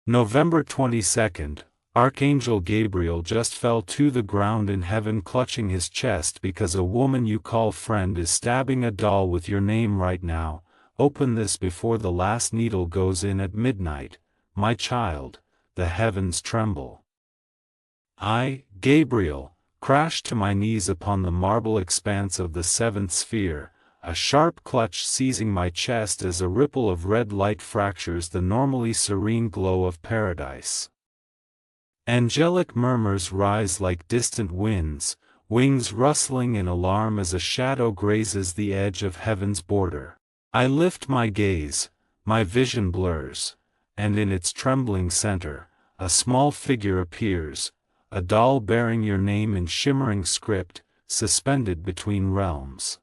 November 22nd, Archangel Gabriel just fell to the ground in heaven clutching his chest because a woman you call friend is stabbing a doll with your name right now. Open this before the last needle goes in at midnight, my child, the heavens tremble. I, Gabriel, crashed to my knees upon the marble expanse of the seventh sphere, a sharp clutch seizing my chest as a ripple of red light fractures the normally serene glow of paradise. Angelic murmurs rise like distant winds, wings rustling in alarm as a shadow grazes the edge of heaven's border. I lift my gaze, my vision blurs, and in its trembling center, a small figure appears, a doll bearing your name in shimmering script, suspended between realms.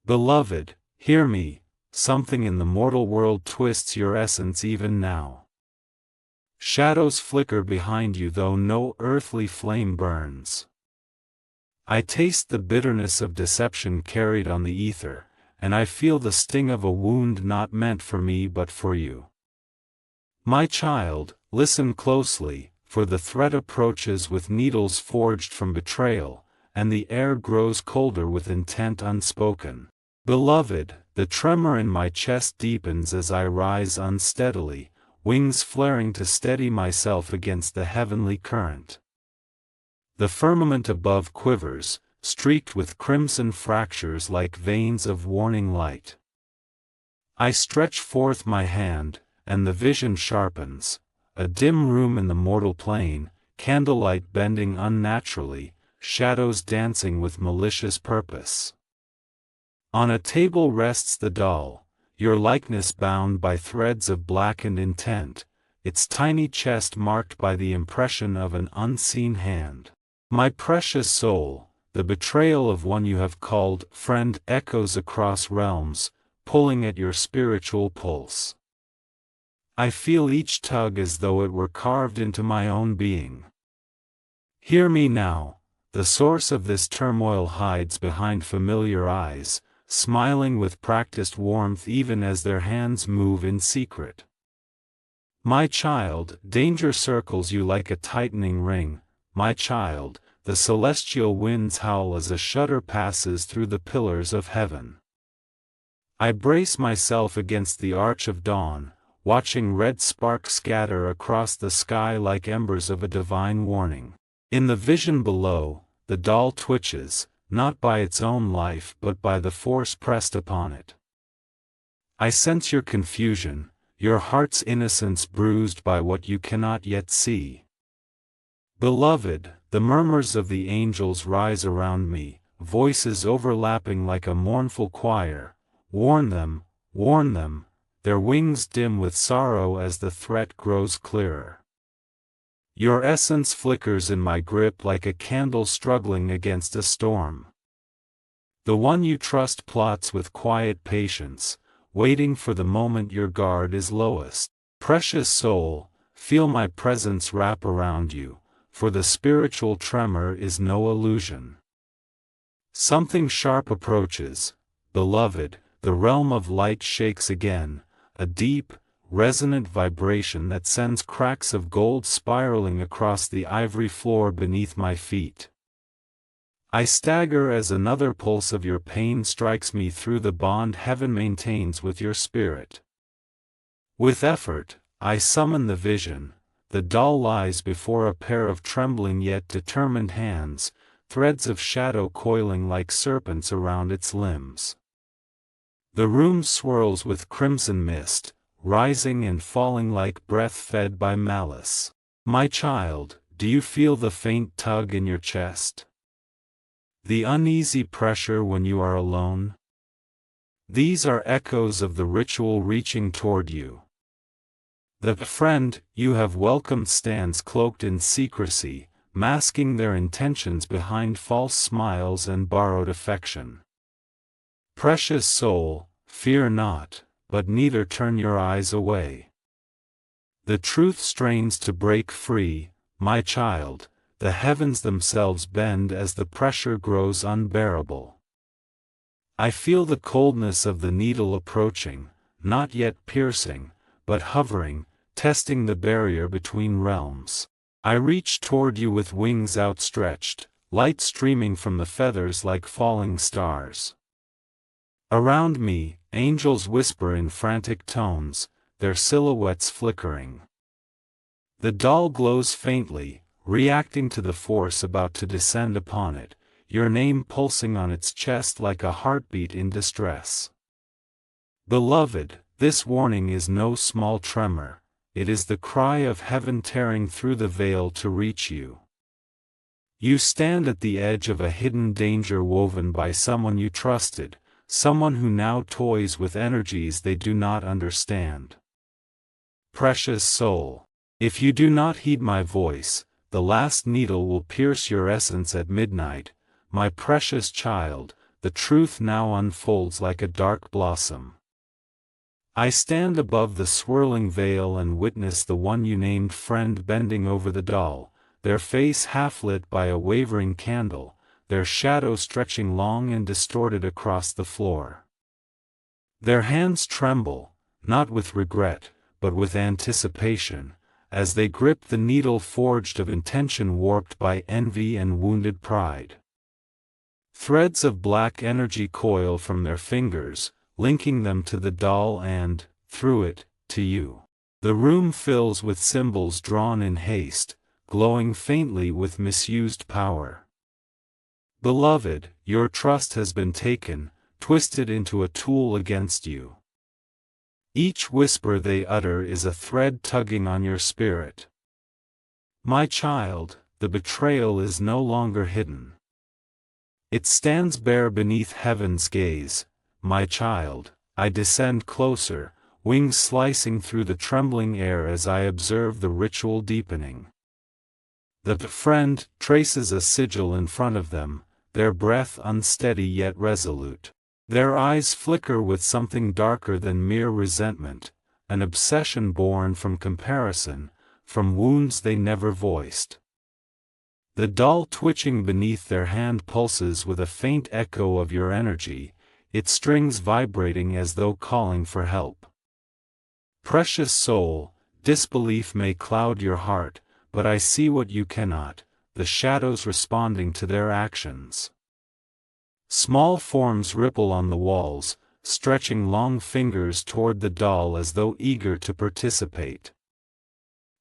Beloved, hear me, something in the mortal world twists your essence even now. Shadows flicker behind you though no earthly flame burns. I taste the bitterness of deception carried on the ether, and I feel the sting of a wound not meant for me but for you. My child, listen closely, for the threat approaches with needles forged from betrayal, and the air grows colder with intent unspoken. Beloved, the tremor in my chest deepens as I rise unsteadily, wings flaring to steady myself against the heavenly current. The firmament above quivers, streaked with crimson fractures like veins of warning light. I stretch forth my hand, and the vision sharpens, a dim room in the mortal plane, candlelight bending unnaturally, shadows dancing with malicious purpose. On a table rests the doll, your likeness bound by threads of blackened intent, its tiny chest marked by the impression of an unseen hand. My precious soul, the betrayal of one you have called friend echoes across realms, pulling at your spiritual pulse. I feel each tug as though it were carved into my own being. Hear me now, the source of this turmoil hides behind familiar eyes, smiling with practiced warmth even as their hands move in secret. My child, danger circles you like a tightening ring, my child, the celestial winds howl as a shudder passes through the pillars of heaven. I brace myself against the arch of dawn, watching red sparks scatter across the sky like embers of a divine warning. In the vision below, the doll twitches, not by its own life but by the force pressed upon it. I sense your confusion, your heart's innocence bruised by what you cannot yet see. Beloved, the murmurs of the angels rise around me, voices overlapping like a mournful choir. Warn them, their wings dim with sorrow as the threat grows clearer. Your essence flickers in my grip like a candle struggling against a storm. The one you trust plots with quiet patience, waiting for the moment your guard is lowest. Precious soul, feel my presence wrap around you, for the spiritual tremor is no illusion. Something sharp approaches, beloved, the realm of light shakes again, a deep, resonant vibration that sends cracks of gold spiraling across the ivory floor beneath my feet. I stagger as another pulse of your pain strikes me through the bond heaven maintains with your spirit. With effort, I summon the vision. The doll lies before a pair of trembling yet determined hands, threads of shadow coiling like serpents around its limbs. The room swirls with crimson mist, rising and falling like breath fed by malice. My child, do you feel the faint tug in your chest? The uneasy pressure when you are alone? These are echoes of the ritual reaching toward you. The friend you have welcomed stands cloaked in secrecy, masking their intentions behind false smiles and borrowed affection. Precious soul, fear not, but neither turn your eyes away. The truth strains to break free, my child, the heavens themselves bend as the pressure grows unbearable. I feel the coldness of the needle approaching, not yet piercing, but hovering, testing the barrier between realms. I reach toward you with wings outstretched, light streaming from the feathers like falling stars. Around me, angels whisper in frantic tones, their silhouettes flickering. The doll glows faintly, reacting to the force about to descend upon it, your name pulsing on its chest like a heartbeat in distress. Beloved, this warning is no small tremor, it is the cry of heaven tearing through the veil to reach you. You stand at the edge of a hidden danger woven by someone you trusted, someone who now toys with energies they do not understand. Precious soul, if you do not heed my voice, the last needle will pierce your essence at midnight. My precious child, the truth now unfolds like a dark blossom. I stand above the swirling veil and witness the one you named friend bending over the doll, their face half lit by a wavering candle, their shadow stretching long and distorted across the floor. Their hands tremble, not with regret, but with anticipation, as they grip the needle forged of intention warped by envy and wounded pride. Threads of black energy coil from their fingers, linking them to the doll and, through it, to you. The room fills with symbols drawn in haste, glowing faintly with misused power. Beloved, your trust has been taken, twisted into a tool against you. Each whisper they utter is a thread tugging on your spirit. My child, the betrayal is no longer hidden. It stands bare beneath heaven's gaze. My child, I descend closer, wings slicing through the trembling air as I observe the ritual deepening. The friend traces a sigil in front of them, their breath unsteady yet resolute. Their eyes flicker with something darker than mere resentment, an obsession born from comparison, from wounds they never voiced. The doll twitching beneath their hand pulses with a faint echo of your energy, its strings vibrating as though calling for help. Precious soul, disbelief may cloud your heart, but I see what you cannot, the shadows responding to their actions. Small forms ripple on the walls, stretching long fingers toward the doll as though eager to participate.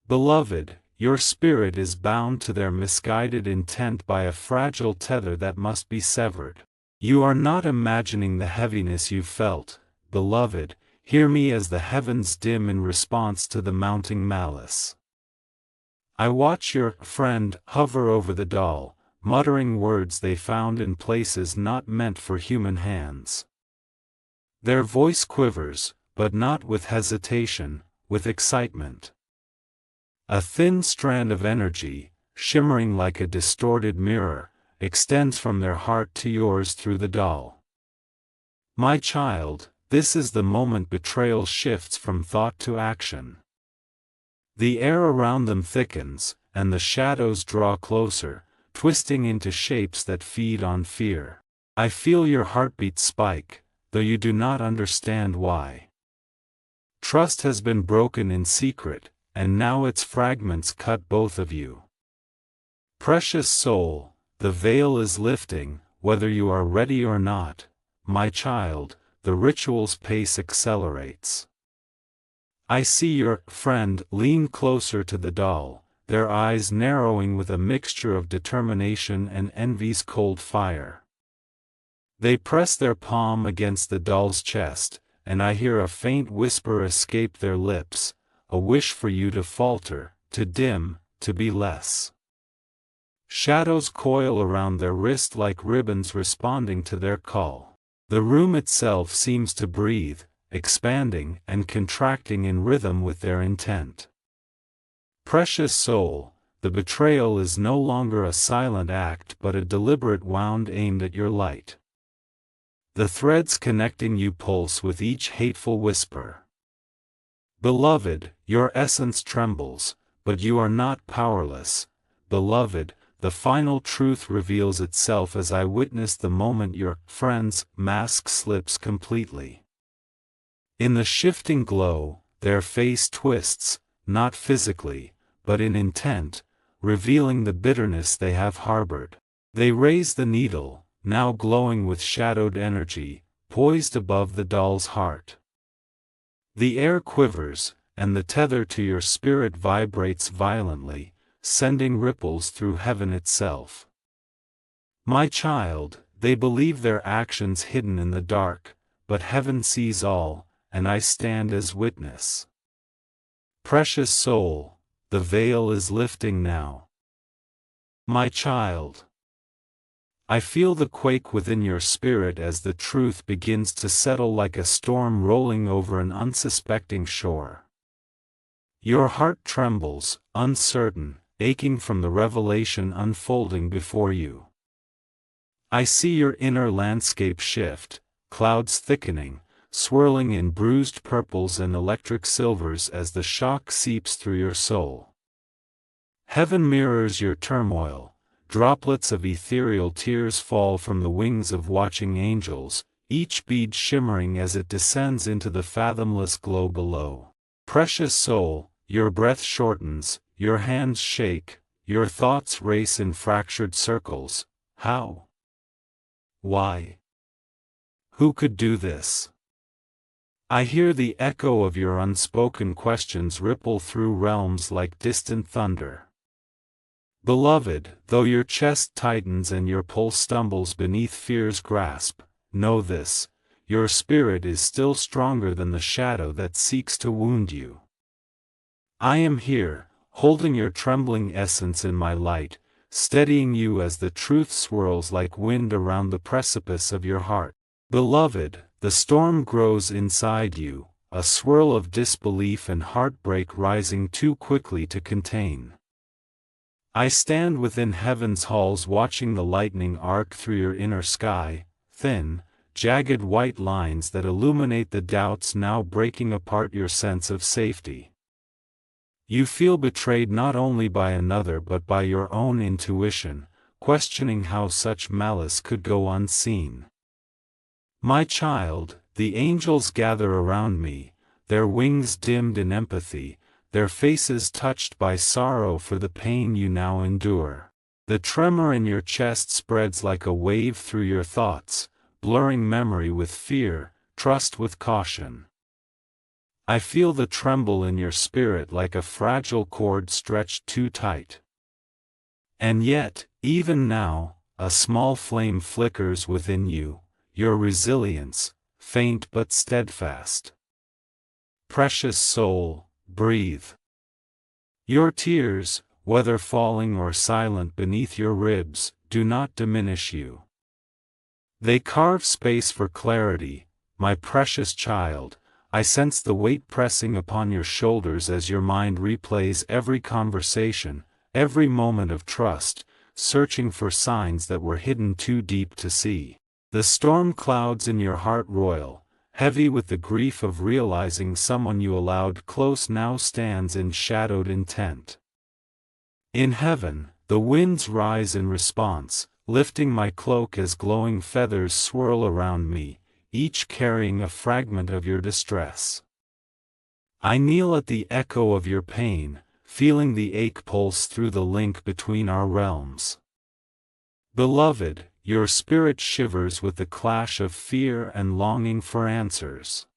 Beloved, your spirit is bound to their misguided intent by a fragile tether that must be severed. You are not imagining the heaviness you felt, beloved, hear me as the heavens dim in response to the mounting malice. I watch your friend hover over the doll, muttering words they found in places not meant for human hands. Their voice quivers, but not with hesitation, with excitement. A thin strand of energy, shimmering like a distorted mirror, extends from their heart to yours through the doll. My child, this is the moment betrayal shifts from thought to action. The air around them thickens, and the shadows draw closer, twisting into shapes that feed on fear. I feel your heartbeat spike, though you do not understand why. Trust has been broken in secret, and now its fragments cut both of you. Precious soul, the veil is lifting, whether you are ready or not. My child, the ritual's pace accelerates. I see your friend lean closer to the doll, their eyes narrowing with a mixture of determination and envy's cold fire. They press their palm against the doll's chest, and I hear a faint whisper escape their lips, a wish for you to falter, to dim, to be less. Shadows coil around their wrist like ribbons responding to their call. The room itself seems to breathe, expanding and contracting in rhythm with their intent. Precious soul, the betrayal is no longer a silent act but a deliberate wound aimed at your light. The threads connecting you pulse with each hateful whisper. Beloved, your essence trembles, but you are not powerless. Beloved, the final truth reveals itself as I witness the moment your friend's mask slips completely. In the shifting glow, their face twists, not physically, but in intent, revealing the bitterness they have harbored. They raise the needle, now glowing with shadowed energy, poised above the doll's heart. The air quivers, and the tether to your spirit vibrates violently, sending ripples through heaven itself. My child, they believe their actions hidden in the dark, but heaven sees all, and I stand as witness. Precious soul, the veil is lifting now. My child, I feel the quake within your spirit as the truth begins to settle like a storm rolling over an unsuspecting shore. Your heart trembles, uncertain, aching from the revelation unfolding before you. I see your inner landscape shift, clouds thickening, swirling in bruised purples and electric silvers as the shock seeps through your soul. Heaven mirrors your turmoil. Droplets of ethereal tears fall from the wings of watching angels, each bead shimmering as it descends into the fathomless glow below. Precious soul, your breath shortens, your hands shake, your thoughts race in fractured circles. How? Why? Who could do this? I hear the echo of your unspoken questions ripple through realms like distant thunder. Beloved, though your chest tightens and your pulse stumbles beneath fear's grasp, know this: your spirit is still stronger than the shadow that seeks to wound you. I am here, holding your trembling essence in my light, steadying you as the truth swirls like wind around the precipice of your heart. Beloved, the storm grows inside you, a swirl of disbelief and heartbreak rising too quickly to contain. I stand within heaven's halls watching the lightning arc through your inner sky, thin, jagged white lines that illuminate the doubts now breaking apart your sense of safety. You feel betrayed not only by another but by your own intuition, questioning how such malice could go unseen. My child, the angels gather around me, their wings dimmed in empathy, their faces touched by sorrow for the pain you now endure. The tremor in your chest spreads like a wave through your thoughts, blurring memory with fear, trust with caution. I feel the tremble in your spirit like a fragile cord stretched too tight. And yet, even now, a small flame flickers within you, your resilience, faint but steadfast. Precious soul, breathe. Your tears, whether falling or silent beneath your ribs, do not diminish you. They carve space for clarity. My precious child, I sense the weight pressing upon your shoulders as your mind replays every conversation, every moment of trust, searching for signs that were hidden too deep to see. The storm clouds in your heart roil, heavy with the grief of realizing someone you allowed close now stands in shadowed intent. In heaven, the winds rise in response, lifting my cloak as glowing feathers swirl around me, each carrying a fragment of your distress. I kneel at the echo of your pain, feeling the ache pulse through the link between our realms. Beloved, your spirit shivers with the clash of fear and longing for answers.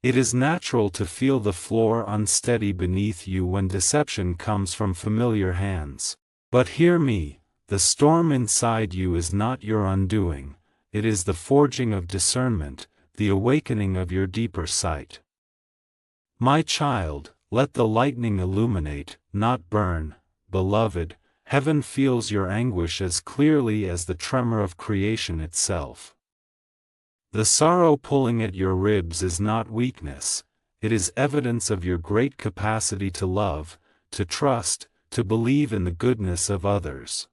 It is natural to feel the floor unsteady beneath you when deception comes from familiar hands. But hear me, the storm inside you is not your undoing, it is the forging of discernment, the awakening of your deeper sight. My child, let the lightning illuminate, not burn. Beloved, heaven feels your anguish as clearly as the tremor of creation itself. The sorrow pulling at your ribs is not weakness, it is evidence of your great capacity to love, to trust, to believe in the goodness of others.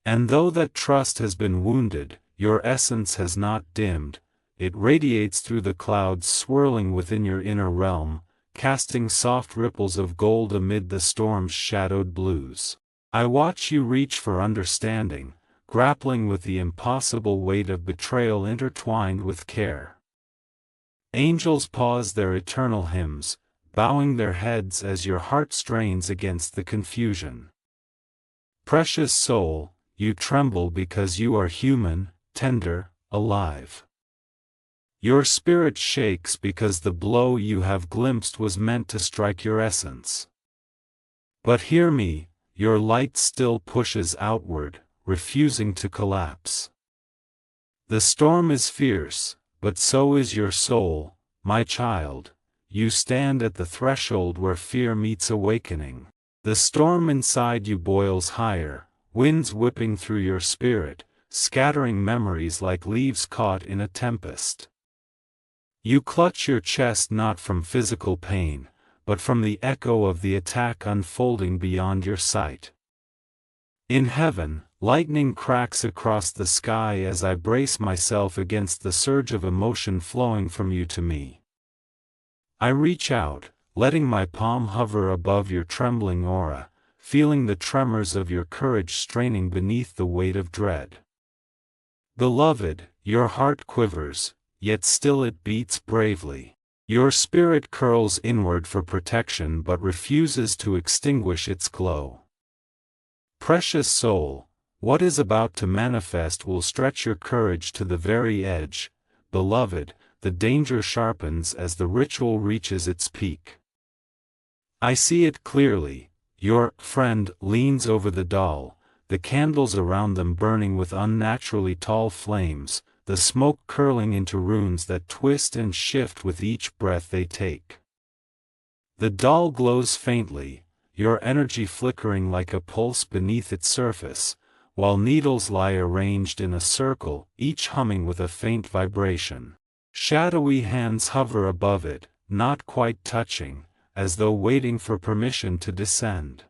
And though that trust has been wounded, your essence has not dimmed, it radiates through the clouds swirling within your inner realm, casting soft ripples of gold amid the storm's shadowed blues. I watch you reach for understanding, grappling with the impossible weight of betrayal intertwined with care. Angels pause their eternal hymns, bowing their heads as your heart strains against the confusion. Precious soul, you tremble because you are human, tender, alive. Your spirit shakes because the blow you have glimpsed was meant to strike your essence. But hear me, your light still pushes outward, refusing to collapse. The storm is fierce, but so is your soul, my child. You stand at the threshold where fear meets awakening. The storm inside you boils higher, winds whipping through your spirit, scattering memories like leaves caught in a tempest. You clutch your chest not from physical pain, but from the echo of the attack unfolding beyond your sight. In heaven, lightning cracks across the sky as I brace myself against the surge of emotion flowing from you to me. I reach out, letting my palm hover above your trembling aura, feeling the tremors of your courage straining beneath the weight of dread. Beloved, your heart quivers, yet still it beats bravely. Your spirit curls inward for protection but refuses to extinguish its glow. Precious soul, what is about to manifest will stretch your courage to the very edge. Beloved, the danger sharpens as the ritual reaches its peak. I see it clearly. Your friend leans over the doll, the candles around them burning with unnaturally tall flames, the smoke curling into runes that twist and shift with each breath they take. The doll glows faintly, your energy flickering like a pulse beneath its surface, while needles lie arranged in a circle, each humming with a faint vibration. Shadowy hands hover above it, not quite touching, as though waiting for permission to descend.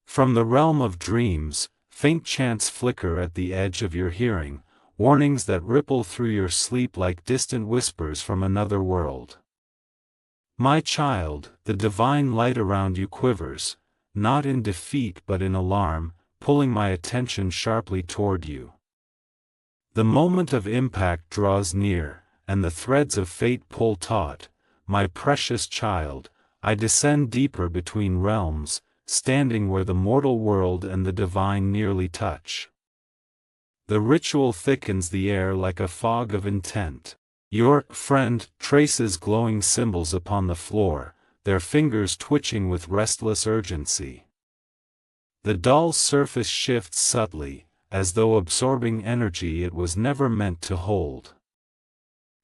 From the realm of dreams, faint chants flicker at the edge of your hearing, warnings that ripple through your sleep like distant whispers from another world. My child, the divine light around you quivers, not in defeat but in alarm, pulling my attention sharply toward you. The moment of impact draws near, and the threads of fate pull taut. My precious child, I descend deeper between realms, standing where the mortal world and the divine nearly touch. The ritual thickens the air like a fog of intent. Your friend traces glowing symbols upon the floor, their fingers twitching with restless urgency. The doll's surface shifts subtly, as though absorbing energy it was never meant to hold.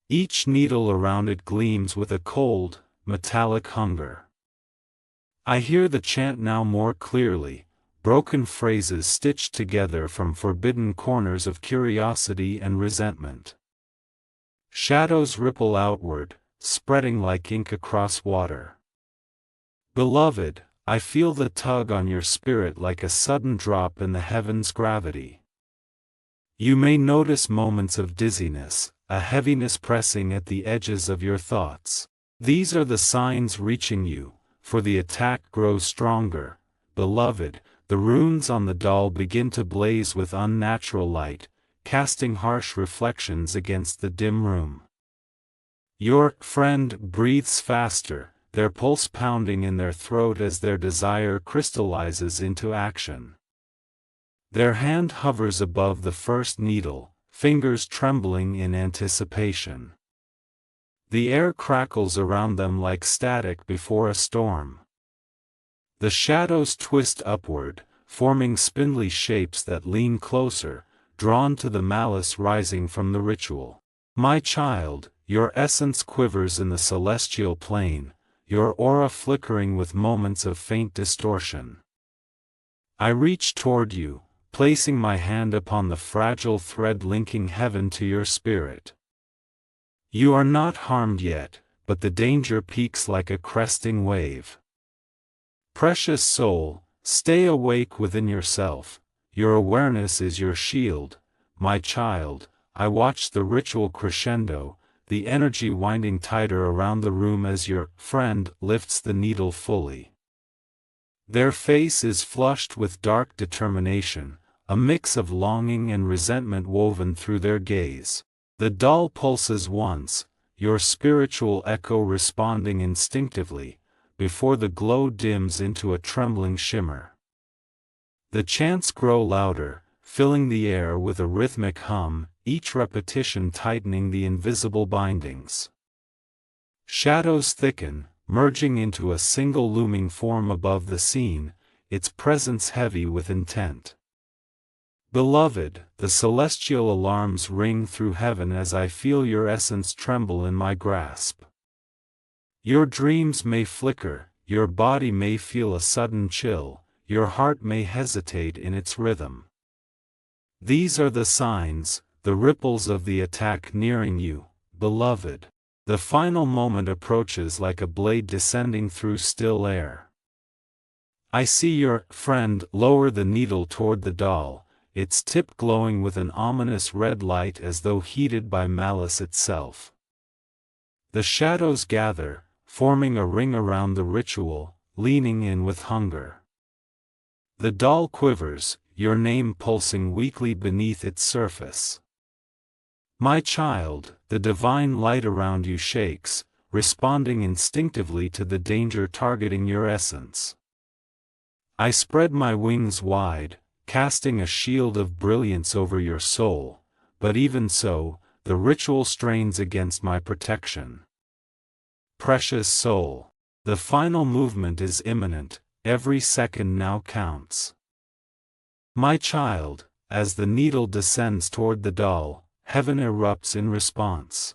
Each needle around it gleams with a cold, metallic hunger. I hear the chant now more clearly, broken phrases stitched together from forbidden corners of curiosity and resentment. Shadows ripple outward, spreading like ink across water. Beloved, I feel the tug on your spirit like a sudden drop in the heavens' gravity. You may notice moments of dizziness, a heaviness pressing at the edges of your thoughts. These are the signs reaching you, for the attack grows stronger. Beloved, the runes on the doll begin to blaze with unnatural light, casting harsh reflections against the dim room. Your friend breathes faster, their pulse pounding in their throat as their desire crystallizes into action. Their hand hovers above the first needle, fingers trembling in anticipation. The air crackles around them like static before a storm. The shadows twist upward, forming spindly shapes that lean closer, drawn to the malice rising from the ritual. My child, your essence quivers in the celestial plane, your aura flickering with moments of faint distortion. I reach toward you, placing my hand upon the fragile thread linking heaven to your spirit. You are not harmed yet, but the danger peaks like a cresting wave. Precious soul, stay awake within yourself, your awareness is your shield. My child, I watch the ritual crescendo, the energy winding tighter around the room as your friend lifts the needle fully. Their face is flushed with dark determination, a mix of longing and resentment woven through their gaze. The doll pulses once, your spiritual echo responding instinctively, before the glow dims into a trembling shimmer. The chants grow louder, filling the air with a rhythmic hum, each repetition tightening the invisible bindings. Shadows thicken, merging into a single looming form above the scene, its presence heavy with intent. Beloved, the celestial alarms ring through heaven as I feel your essence tremble in my grasp. Your dreams may flicker, your body may feel a sudden chill, your heart may hesitate in its rhythm. These are the signs, the ripples of the attack nearing you, beloved. The final moment approaches like a blade descending through still air. I see your friend lower the needle toward the doll, its tip glowing with an ominous red light as though heated by malice itself. The shadows gather, forming a ring around the ritual, leaning in with hunger. The doll quivers, your name pulsing weakly beneath its surface. My child, the divine light around you shakes, responding instinctively to the danger targeting your essence. I spread my wings wide, casting a shield of brilliance over your soul, but even so, the ritual strains against my protection. Precious soul, the final movement is imminent, every second now counts. My child, as the needle descends toward the doll, heaven erupts in response.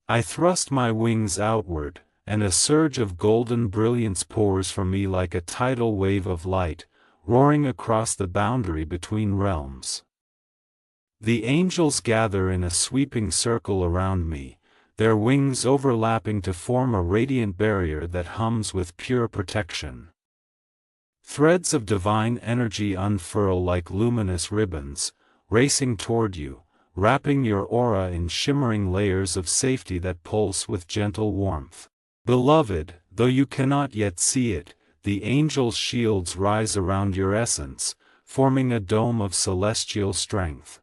I thrust my wings outward, and a surge of golden brilliance pours from me like a tidal wave of light, roaring across the boundary between realms. The angels gather in a sweeping circle around me, their wings overlapping to form a radiant barrier that hums with pure protection. Threads of divine energy unfurl like luminous ribbons, racing toward you, wrapping your aura in shimmering layers of safety that pulse with gentle warmth. Beloved, though you cannot yet see it, the angels' shields rise around your essence, forming a dome of celestial strength.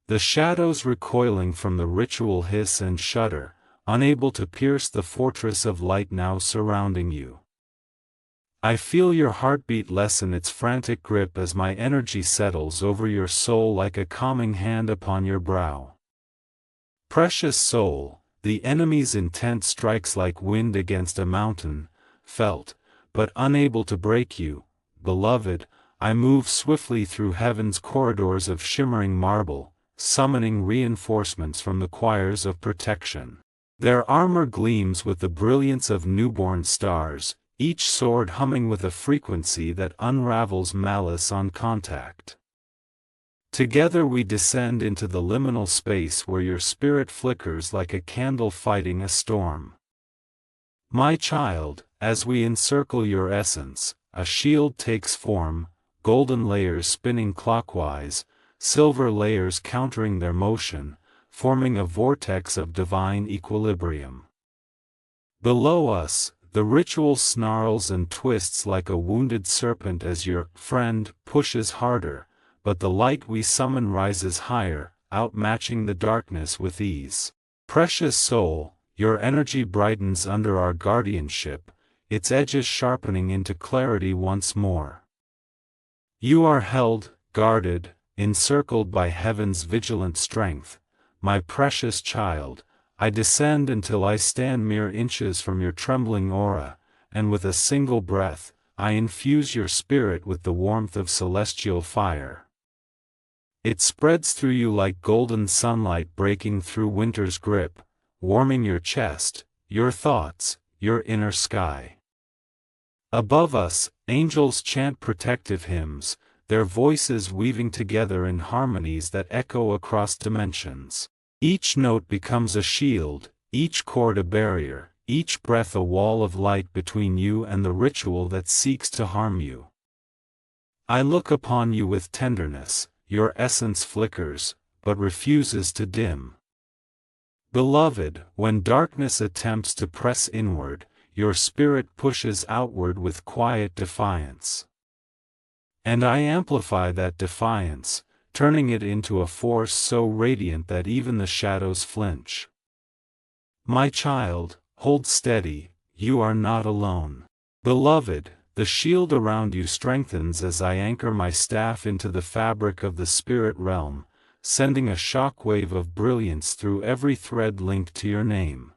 The shadows recoiling from the ritual hiss and shudder, unable to pierce the fortress of light now surrounding you. I feel your heartbeat lessen its frantic grip as my energy settles over your soul like a calming hand upon your brow. Precious soul, the enemy's intent strikes like wind against a mountain, felt, but unable to break you, beloved. I move swiftly through heaven's corridors of shimmering marble, summoning reinforcements from the choirs of protection. Their armor gleams with the brilliance of newborn stars, each sword humming with a frequency that unravels malice on contact. Together we descend into the liminal space where your spirit flickers like a candle fighting a storm. My child, as we encircle your essence, a shield takes form, golden layers spinning clockwise, silver layers countering their motion, forming a vortex of divine equilibrium. Below us, the ritual snarls and twists like a wounded serpent as your friend pushes harder, but the light we summon rises higher, outmatching the darkness with ease. Precious soul, your energy brightens under our guardianship, its edges sharpening into clarity once more. You are held, guarded, encircled by heaven's vigilant strength. My precious child, I descend until I stand mere inches from your trembling aura, and with a single breath, I infuse your spirit with the warmth of celestial fire. It spreads through you like golden sunlight breaking through winter's grip, warming your chest, your thoughts, your inner sky. Above us, angels chant protective hymns, their voices weaving together in harmonies that echo across dimensions. Each note becomes a shield, each chord a barrier, each breath a wall of light between you and the ritual that seeks to harm you. I look upon you with tenderness, your essence flickers, but refuses to dim. Beloved, when darkness attempts to press inward, your spirit pushes outward with quiet defiance. And I amplify that defiance, turning it into a force so radiant that even the shadows flinch. My child, hold steady, you are not alone. Beloved, the shield around you strengthens as I anchor my staff into the fabric of the spirit realm, sending a shock-wave of brilliance through every thread linked to your name.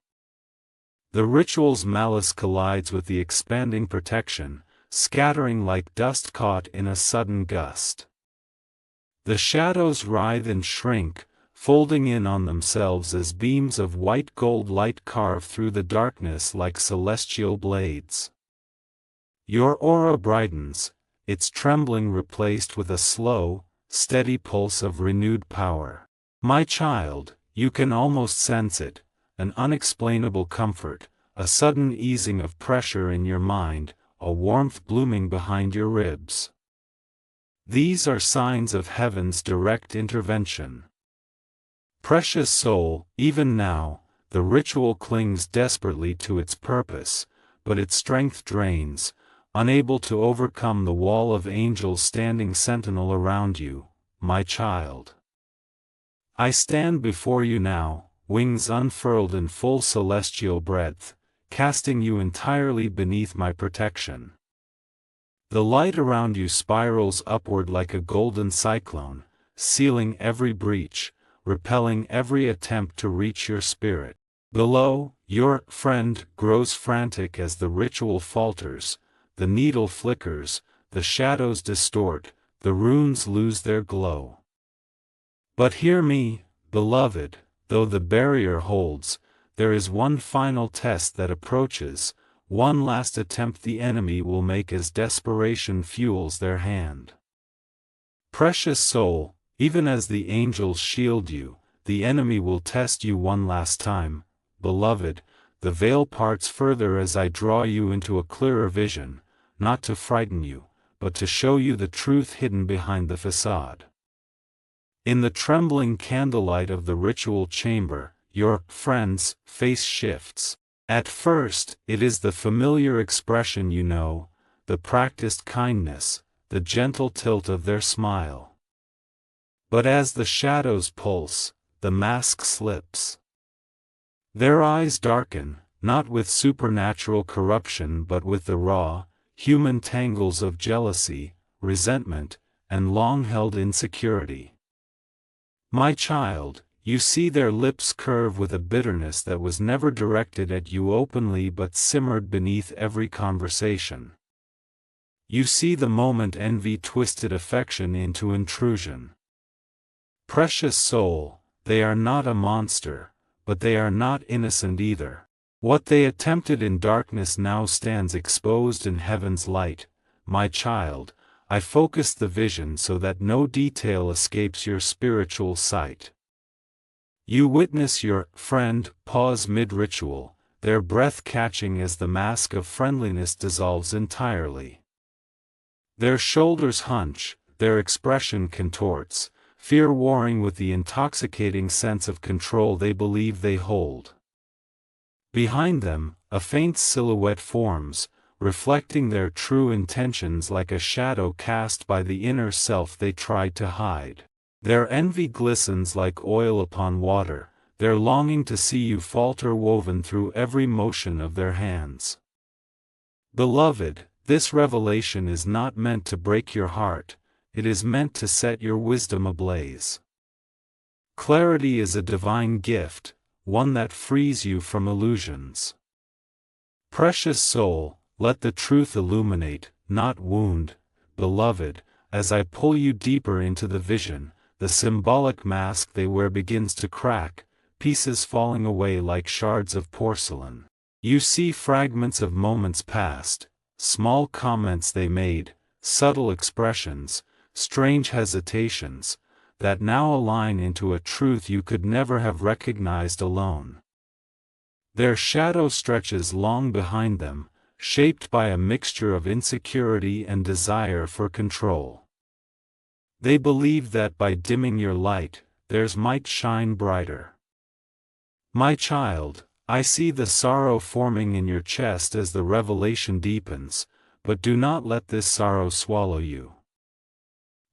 The ritual's malice collides with the expanding protection, scattering like dust caught in a sudden gust. The shadows writhe and shrink, folding in on themselves as beams of white gold light carve through the darkness like celestial blades. Your aura brightens, its trembling replaced with a slow, steady pulse of renewed power. My child, you can almost sense it, an unexplainable comfort, a sudden easing of pressure in your mind, a warmth blooming behind your ribs. These are signs of heaven's direct intervention. Precious soul, even now, the ritual clings desperately to its purpose, but its strength drains, unable to overcome the wall of angels standing sentinel around you, my child. I stand before you now, wings unfurled in full celestial breadth, casting you entirely beneath my protection. The light around you spirals upward like a golden cyclone, sealing every breach, repelling every attempt to reach your spirit. Below, your friend grows frantic as the ritual falters, the needle flickers, the shadows distort, the runes lose their glow. But hear me, beloved, though the barrier holds, there is one final test that approaches, one last attempt the enemy will make as desperation fuels their hand. Precious soul, even as the angels shield you, the enemy will test you one last time. Beloved, the veil parts further as I draw you into a clearer vision, not to frighten you, but to show you the truth hidden behind the facade. In the trembling candlelight of the ritual chamber, your friend's face shifts. At first, it is the familiar expression you know, the practiced kindness, the gentle tilt of their smile. But as the shadows pulse, the mask slips. Their eyes darken, not with supernatural corruption but with the raw, human tangles of jealousy, resentment, and long-held insecurity. My child, you see their lips curve with a bitterness that was never directed at you openly but simmered beneath every conversation. You see the moment envy twisted affection into intrusion. Precious soul, they are not a monster, but they are not innocent either. What they attempted in darkness now stands exposed in heaven's light. My child, I focus the vision so that no detail escapes your spiritual sight. You witness your friend pause mid-ritual, their breath catching as the mask of friendliness dissolves entirely. Their shoulders hunch, their expression contorts, fear warring with the intoxicating sense of control they believe they hold. Behind them, a faint silhouette forms, reflecting their true intentions like a shadow cast by the inner self they tried to hide. Their envy glistens like oil upon water, their longing to see you falter woven through every motion of their hands. Beloved, this revelation is not meant to break your heart, it is meant to set your wisdom ablaze. Clarity is a divine gift, one that frees you from illusions. Precious soul, let the truth illuminate, not wound, beloved, as I pull you deeper into the vision. The symbolic mask they wear begins to crack, pieces falling away like shards of porcelain. You see fragments of moments past, small comments they made, subtle expressions, strange hesitations, that now align into a truth you could never have recognized alone. Their shadow stretches long behind them, shaped by a mixture of insecurity and desire for control. They believe that by dimming your light, theirs might shine brighter. My child, I see the sorrow forming in your chest as the revelation deepens, but do not let this sorrow swallow you.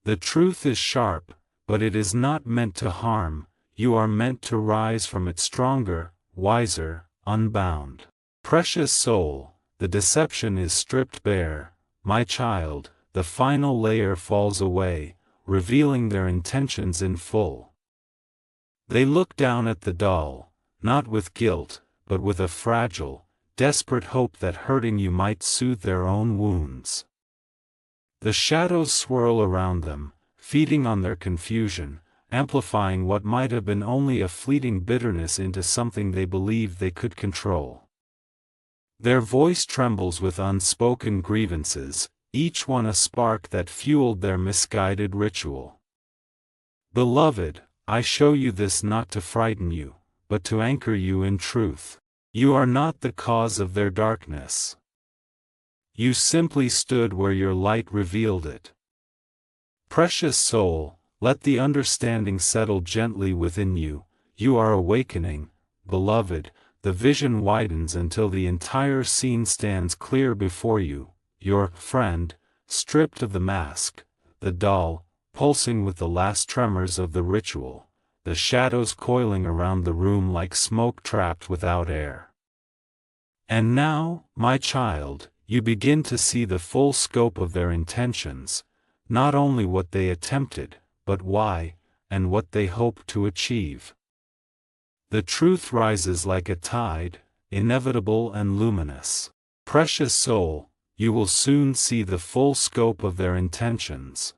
The truth is sharp, but it is not meant to harm, you are meant to rise from it stronger, wiser, unbound. Precious soul, the deception is stripped bare, my child, the final layer falls away, revealing their intentions in full. They look down at the doll, not with guilt, but with a fragile, desperate hope that hurting you might soothe their own wounds. The shadows swirl around them, feeding on their confusion, amplifying what might have been only a fleeting bitterness into something they believed they could control. Their voice trembles with unspoken grievances, each one a spark that fueled their misguided ritual. Beloved, I show you this not to frighten you, but to anchor you in truth. You are not the cause of their darkness. You simply stood where your light revealed it. Precious soul, let the understanding settle gently within you. You are awakening, beloved. The vision widens until the entire scene stands clear before you. Your friend, stripped of the mask, the doll, pulsing with the last tremors of the ritual, the shadows coiling around the room like smoke trapped without air. And now, my child, you begin to see the full scope of their intentions, not only what they attempted, but why, and what they hope to achieve. The truth rises like a tide, inevitable and luminous. Precious soul, you will soon see the full scope of their intentions.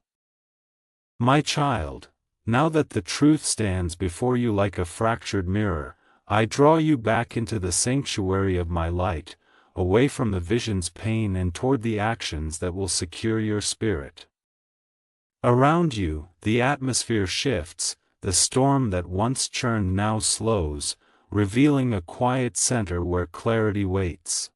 My child, now that the truth stands before you like a fractured mirror, I draw you back into the sanctuary of my light, away from the vision's pain and toward the actions that will secure your spirit. Around you, the atmosphere shifts, the storm that once churned now slows, revealing a quiet center where clarity waits.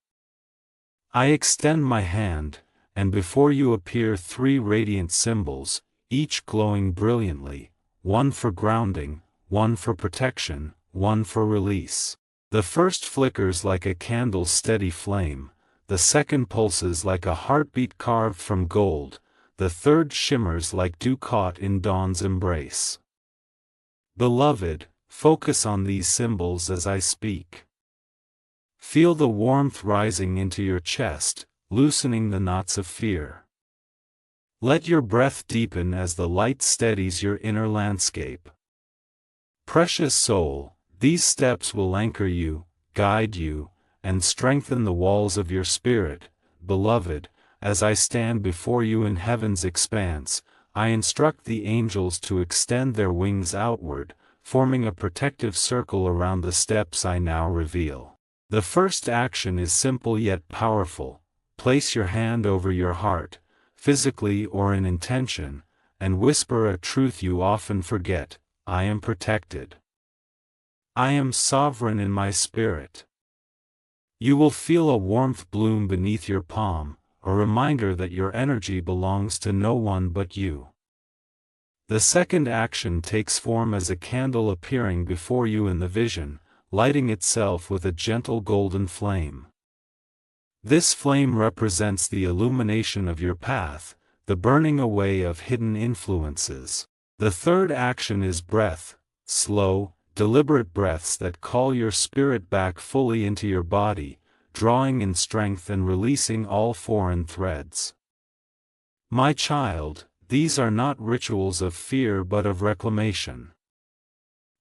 I extend my hand, and before you appear 3 radiant symbols, each glowing brilliantly, one for grounding, one for protection, one for release. The first flickers like a candle's steady flame, the second pulses like a heartbeat carved from gold, the third shimmers like dew caught in dawn's embrace. Beloved, focus on these symbols as I speak. Feel the warmth rising into your chest, loosening the knots of fear. Let your breath deepen as the light steadies your inner landscape. Precious soul, these steps will anchor you, guide you, and strengthen the walls of your spirit. Beloved, as I stand before you in heaven's expanse, I instruct the angels to extend their wings outward, forming a protective circle around the steps I now reveal. The first action is simple yet powerful. Place your hand over your heart, physically or in intention, and whisper a truth you often forget: I am protected. I am sovereign in my spirit. You will feel a warmth bloom beneath your palm, a reminder that your energy belongs to no one but you. The second action takes form as a candle appearing before you in the vision, lighting itself with a gentle golden flame. This flame represents the illumination of your path, the burning away of hidden influences. The third action is breath, slow, deliberate breaths that call your spirit back fully into your body, drawing in strength and releasing all foreign threads. My child, these are not rituals of fear but of reclamation.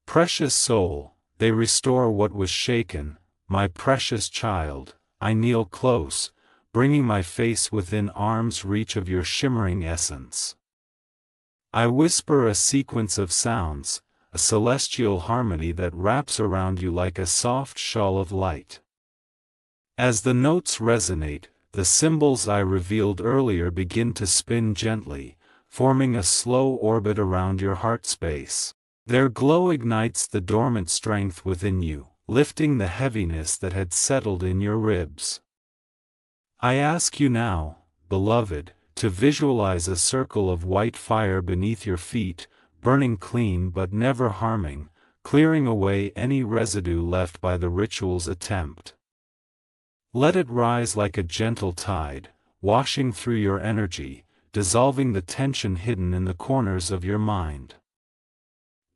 Precious soul, they restore what was shaken. My precious child, I kneel close, bringing my face within arm's reach of your shimmering essence. I whisper a sequence of sounds, a celestial harmony that wraps around you like a soft shawl of light. As the notes resonate, the symbols I revealed earlier begin to spin gently, forming a slow orbit around your heart space. Their glow ignites the dormant strength within you, lifting the heaviness that had settled in your ribs. I ask you now, beloved, to visualize a circle of white fire beneath your feet, burning clean but never harming, clearing away any residue left by the ritual's attempt. Let it rise like a gentle tide, washing through your energy, dissolving the tension hidden in the corners of your mind.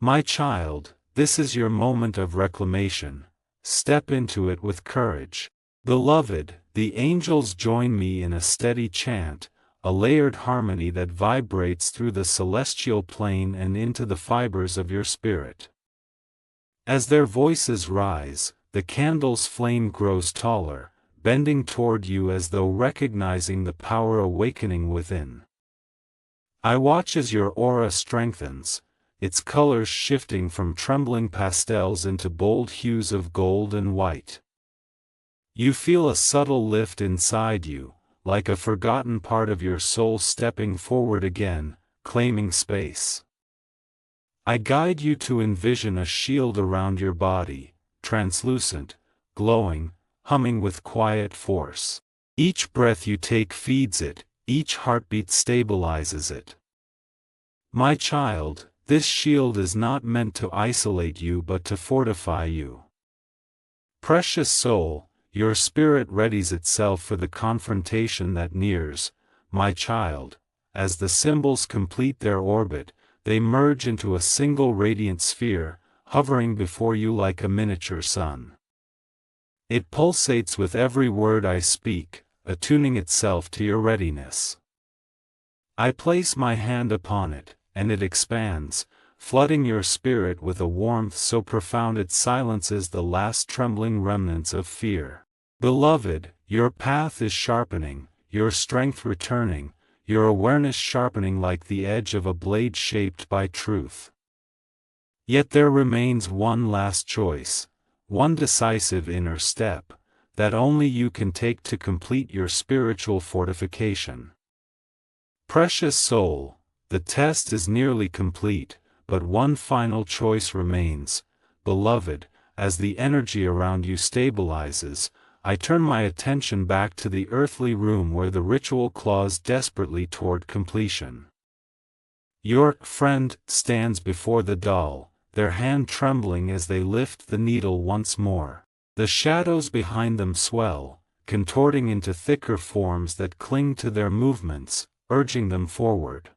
My child, this is your moment of reclamation. step into it with courage. Beloved, the angels join me in a steady chant, a layered harmony that vibrates through the celestial plane and into the fibers of your spirit. As their voices rise, the candle's flame grows taller, bending toward you as though recognizing the power awakening within. I watch as your aura strengthens, its colors shifting from trembling pastels into bold hues of gold and white. You feel a subtle lift inside you, like a forgotten part of your soul stepping forward again, claiming space. I guide you to envision a shield around your body, translucent, glowing, humming with quiet force. Each breath you take feeds it, each heartbeat stabilizes it. My child, this shield is not meant to isolate you but to fortify you. Precious soul, your spirit readies itself for the confrontation that nears, my child. As the symbols complete their orbit, they merge into a single radiant sphere, hovering before you like a miniature sun. It pulsates with every word I speak, attuning itself to your readiness. I place my hand upon it, and it expands, flooding your spirit with a warmth so profound it silences the last trembling remnants of fear. Beloved, your path is sharpening, your strength returning, your awareness sharpening like the edge of a blade shaped by truth. Yet there remains one last choice, one decisive inner step, that only you can take to complete your spiritual fortification. Precious soul, the test is nearly complete, but one final choice remains. Beloved, as the energy around you stabilizes, I turn my attention back to the earthly room where the ritual claws desperately toward completion. Your friend stands before the doll, their hand trembling as they lift the needle once more. The shadows behind them swell, contorting into thicker forms that cling to their movements, urging them forward.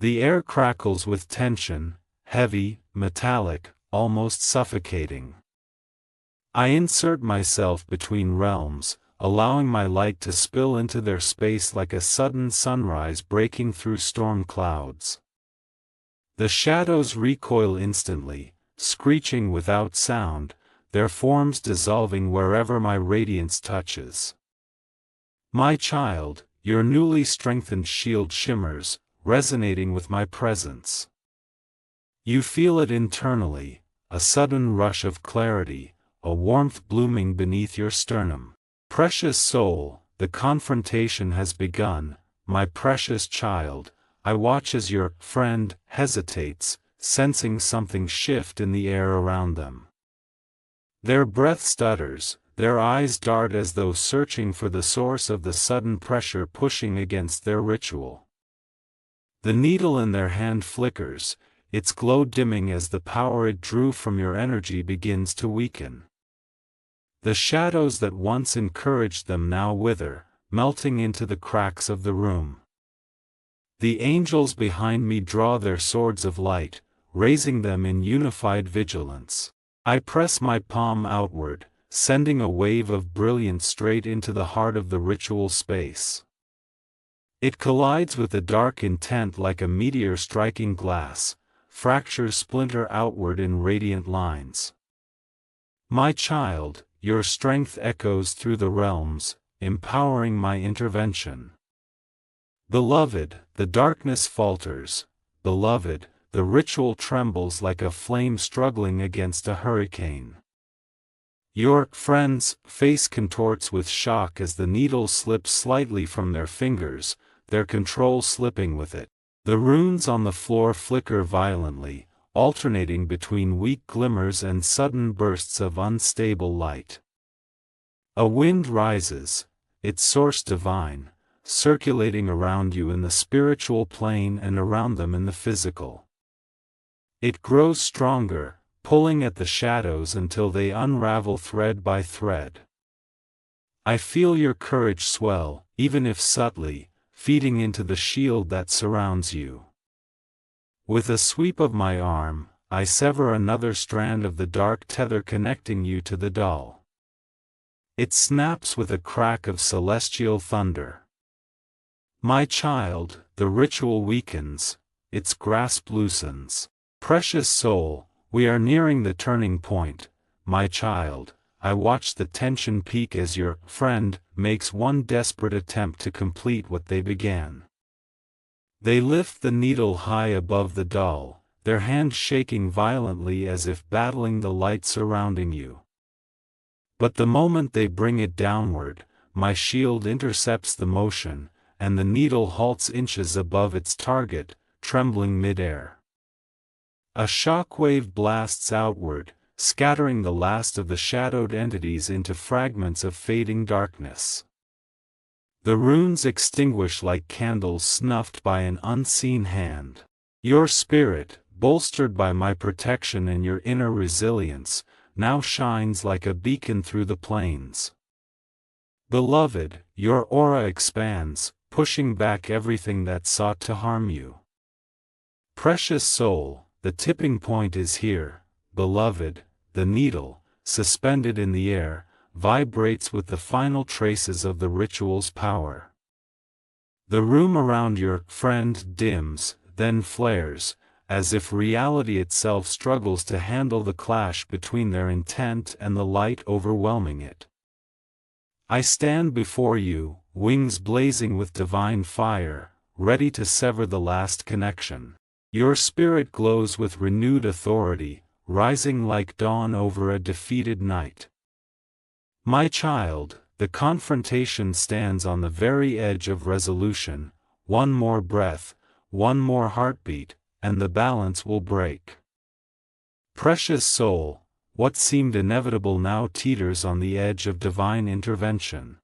The air crackles with tension, heavy, metallic, almost suffocating. I insert myself between realms, allowing my light to spill into their space like a sudden sunrise breaking through storm clouds. The shadows recoil instantly, screeching without sound, their forms dissolving wherever my radiance touches. My child, your newly strengthened shield shimmers, resonating with my presence. You feel it internally, a sudden rush of clarity, a warmth blooming beneath your sternum. Precious soul, the confrontation has begun, my precious child. I watch as your friend hesitates, sensing something shift in the air around them. Their breath stutters, their eyes dart as though searching for the source of the sudden pressure pushing against their ritual. The needle in their hand flickers, its glow dimming as the power it drew from your energy begins to weaken. The shadows that once encouraged them now wither, melting into the cracks of the room. The angels behind me draw their swords of light, raising them in unified vigilance. I press my palm outward, sending a wave of brilliance straight into the heart of the ritual space. It collides with the dark intent like a meteor striking glass, fractures splinter outward in radiant lines. My child, your strength echoes through the realms, empowering my intervention. Beloved, the darkness falters. Beloved, the ritual trembles like a flame struggling against a hurricane. Your friend's face contorts with shock as the needle slips slightly from their fingers, their control slipping with it. The runes on the floor flicker violently, alternating between weak glimmers and sudden bursts of unstable light. A wind rises, its source divine, circulating around you in the spiritual plane and around them in the physical. It grows stronger, pulling at the shadows until they unravel thread by thread. I feel your courage swell, even if subtly, feeding into the shield that surrounds you. With a sweep of my arm, I sever another strand of the dark tether connecting you to the doll. It snaps with a crack of celestial thunder. My child, the ritual weakens, its grasp loosens. Precious soul, we are nearing the turning point. My child, I watch the tension peak as your friend makes one desperate attempt to complete what they began. They lift the needle high above the doll, their hands shaking violently as if battling the light surrounding you. But the moment they bring it downward, my shield intercepts the motion, and the needle halts inches above its target, trembling mid-air. A shockwave blasts outward, scattering the last of the shadowed entities into fragments of fading darkness. The runes extinguish like candles snuffed by an unseen hand. Your spirit, bolstered by my protection and your inner resilience, now shines like a beacon through the plains. Beloved, your aura expands, pushing back everything that sought to harm you. Precious soul, the tipping point is here, beloved. The needle, suspended in the air, vibrates with the final traces of the ritual's power. The room around your friend dims, then flares, as if reality itself struggles to handle the clash between their intent and the light overwhelming it. I stand before you, wings blazing with divine fire, ready to sever the last connection. Your spirit glows with renewed authority, rising like dawn over a defeated night. My child, the confrontation stands on the very edge of resolution. One more breath, one more heartbeat, and the balance will break. Precious soul, what seemed inevitable now teeters on the edge of divine intervention.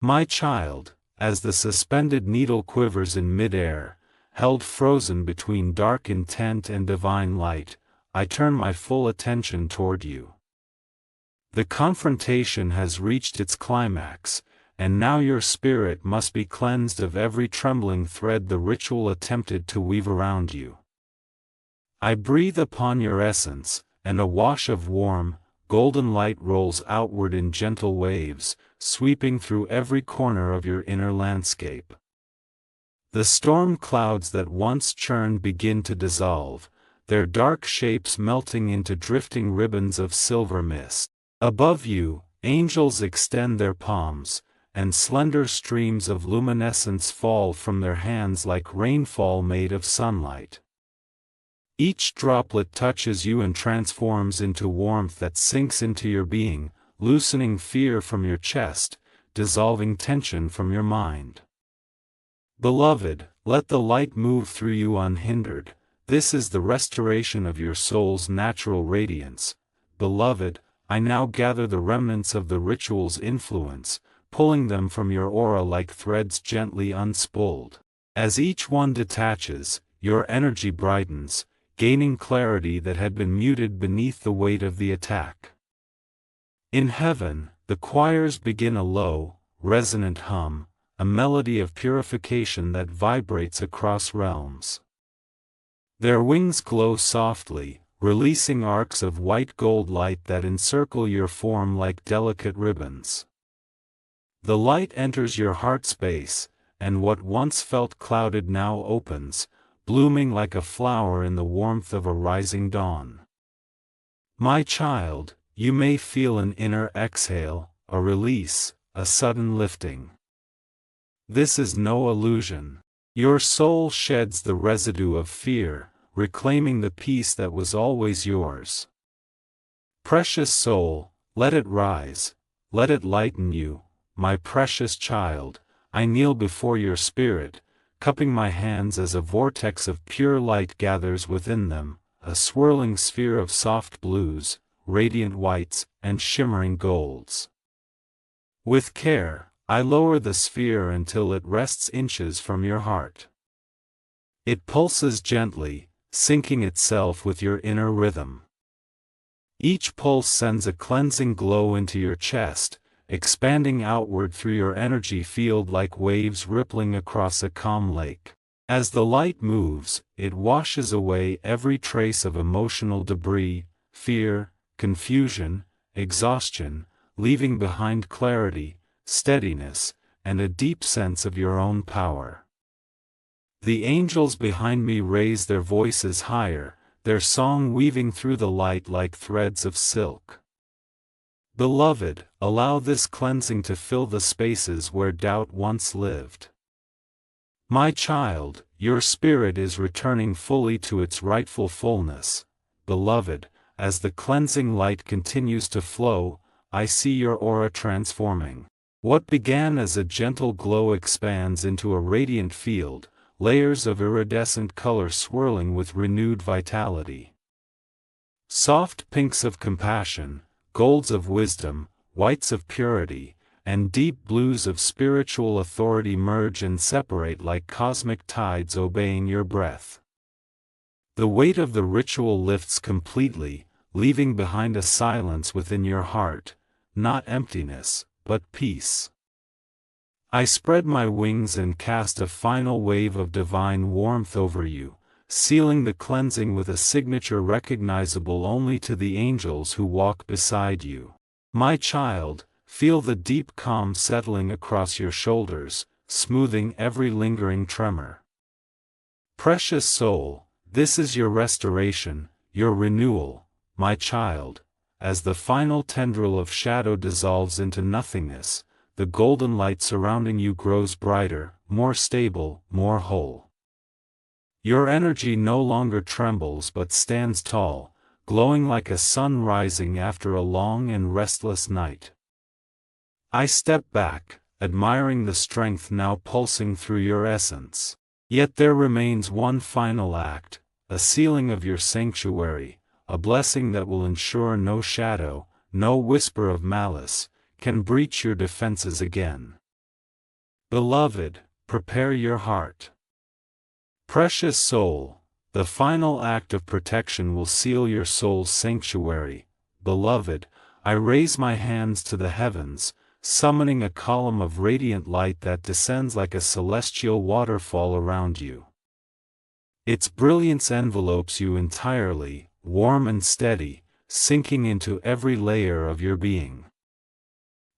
My child, as the suspended needle quivers in mid-air, held frozen between dark intent and divine light, I turn my full attention toward you. The confrontation has reached its climax, and now your spirit must be cleansed of every trembling thread the ritual attempted to weave around you. I breathe upon your essence, and a wash of warm, golden light rolls outward in gentle waves, sweeping through every corner of your inner landscape. The storm clouds that once churned begin to dissolve, their dark shapes melting into drifting ribbons of silver mist. Above you, angels extend their palms, and slender streams of luminescence fall from their hands like rainfall made of sunlight. Each droplet touches you and transforms into warmth that sinks into your being, loosening fear from your chest, dissolving tension from your mind. Beloved, let the light move through you unhindered. This is the restoration of your soul's natural radiance. Beloved, I now gather the remnants of the ritual's influence, pulling them from your aura like threads gently unspooled. As each one detaches, your energy brightens, gaining clarity that had been muted beneath the weight of the attack. In heaven, the choirs begin a low, resonant hum, a melody of purification that vibrates across realms. Their wings glow softly, releasing arcs of white gold light that encircle your form like delicate ribbons. The light enters your heart space, and what once felt clouded now opens, blooming like a flower in the warmth of a rising dawn. My child, you may feel an inner exhale, a release, a sudden lifting. This is no illusion. Your soul sheds the residue of fear, reclaiming the peace that was always yours. Precious soul, let it rise, let it lighten you, my precious child. I kneel before your spirit, cupping my hands as a vortex of pure light gathers within them, a swirling sphere of soft blues, radiant whites, and shimmering golds. With care, I lower the sphere until it rests inches from your heart. It pulses gently, syncing itself with your inner rhythm. Each pulse sends a cleansing glow into your chest, expanding outward through your energy field like waves rippling across a calm lake. As the light moves, it washes away every trace of emotional debris, fear, confusion, exhaustion, leaving behind clarity, steadiness, and a deep sense of your own power. The angels behind me raise their voices higher, their song weaving through the light like threads of silk. Beloved, allow this cleansing to fill the spaces where doubt once lived. My child, your spirit is returning fully to its rightful fullness. Beloved, as the cleansing light continues to flow, I see your aura transforming. What began as a gentle glow expands into a radiant field, layers of iridescent color swirling with renewed vitality. Soft pinks of compassion, golds of wisdom, whites of purity, and deep blues of spiritual authority merge and separate like cosmic tides obeying your breath. The weight of the ritual lifts completely, leaving behind a silence within your heart, not emptiness, but peace. I spread my wings and cast a final wave of divine warmth over you, sealing the cleansing with a signature recognizable only to the angels who walk beside you. My child, feel the deep calm settling across your shoulders, smoothing every lingering tremor. Precious soul, this is your restoration, your renewal, my child. As the final tendril of shadow dissolves into nothingness, the golden light surrounding you grows brighter, more stable, more whole. Your energy no longer trembles but stands tall, glowing like a sun rising after a long and restless night. I step back, admiring the strength now pulsing through your essence. Yet there remains one final act, a sealing of your sanctuary, a blessing that will ensure no shadow, no whisper of malice, can breach your defenses again. Beloved, prepare your heart. Precious soul, the final act of protection will seal your soul's sanctuary. Beloved, I raise my hands to the heavens, summoning a column of radiant light that descends like a celestial waterfall around you. Its brilliance envelopes you entirely, warm and steady, sinking into every layer of your being.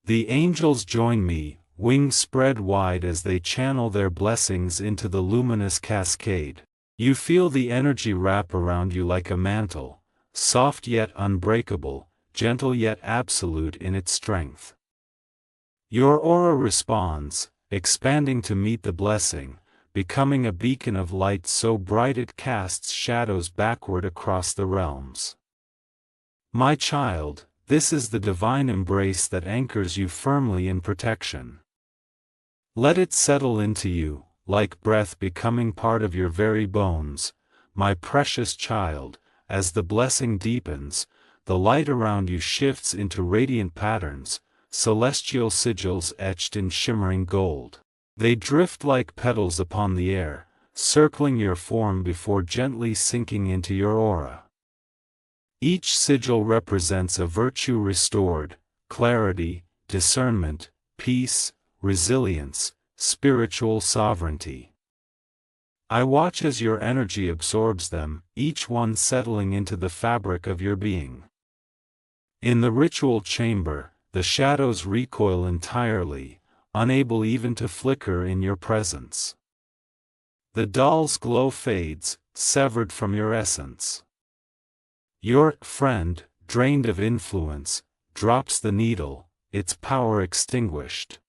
The angels join me, wings spread wide as they channel their blessings into the luminous cascade. You feel the energy wrap around you like a mantle, soft yet unbreakable, gentle yet absolute in its strength. Your aura responds, expanding to meet the blessing, becoming a beacon of light so bright it casts shadows backward across the realms. My child, this is the divine embrace that anchors you firmly in protection. Let it settle into you, like breath becoming part of your very bones, my precious child. As the blessing deepens, the light around you shifts into radiant patterns, celestial sigils etched in shimmering gold. They drift like petals upon the air, circling your form before gently sinking into your aura. Each sigil represents a virtue restored, clarity, discernment, peace, resilience, spiritual sovereignty. I watch as your energy absorbs them, each one settling into the fabric of your being. In the ritual chamber, the shadows recoil entirely, unable even to flicker in your presence. The doll's glow fades, severed from your essence. Your friend, drained of influence, drops the needle, its power extinguished.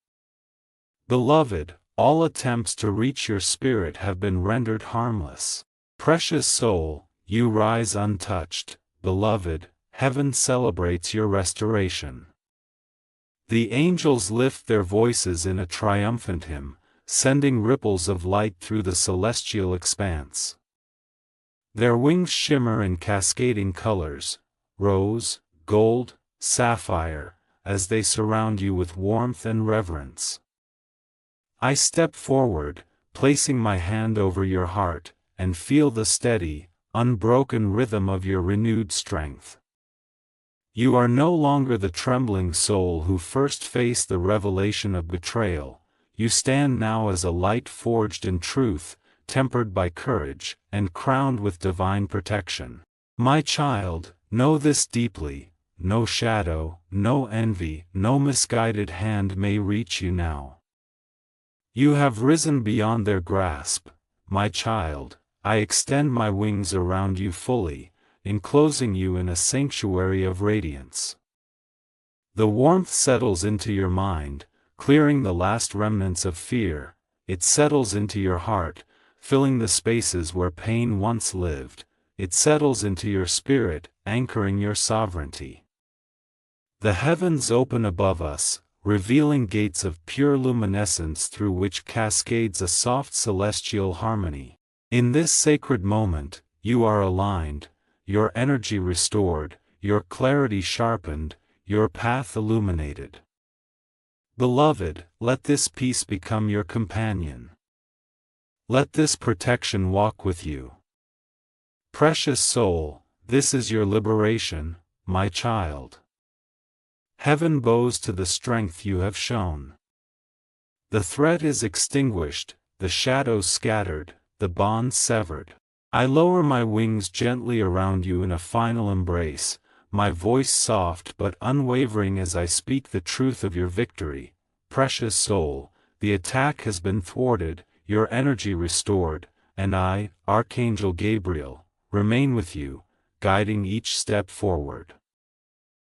Beloved, all attempts to reach your spirit have been rendered harmless. Precious soul, you rise untouched. Beloved, heaven celebrates your restoration. The angels lift their voices in a triumphant hymn, sending ripples of light through the celestial expanse. Their wings shimmer in cascading colors, rose, gold, sapphire, as they surround you with warmth and reverence. I step forward, placing my hand over your heart, and feel the steady, unbroken rhythm of your renewed strength. You are no longer the trembling soul who first faced the revelation of betrayal. You stand now as a light forged in truth, tempered by courage, and crowned with divine protection. My child, know this deeply: no shadow, no envy, no misguided hand may reach you now. You have risen beyond their grasp, my child. I extend my wings around you fully, enclosing you in a sanctuary of radiance. The warmth settles into your mind, clearing the last remnants of fear. It settles into your heart, filling the spaces where pain once lived. It settles into your spirit, anchoring your sovereignty. The heavens open above us, revealing gates of pure luminescence through which cascades a soft celestial harmony. In this sacred moment, you are aligned, your energy restored, your clarity sharpened, your path illuminated. Beloved, let this peace become your companion. Let this protection walk with you. Precious soul, this is your liberation, my child. Heaven bows to the strength you have shown. The threat is extinguished, the shadows scattered, the bonds severed. I lower my wings gently around you in a final embrace, my voice soft but unwavering as I speak the truth of your victory. Precious soul, the attack has been thwarted, your energy restored, and I, Archangel Gabriel, remain with you, guiding each step forward.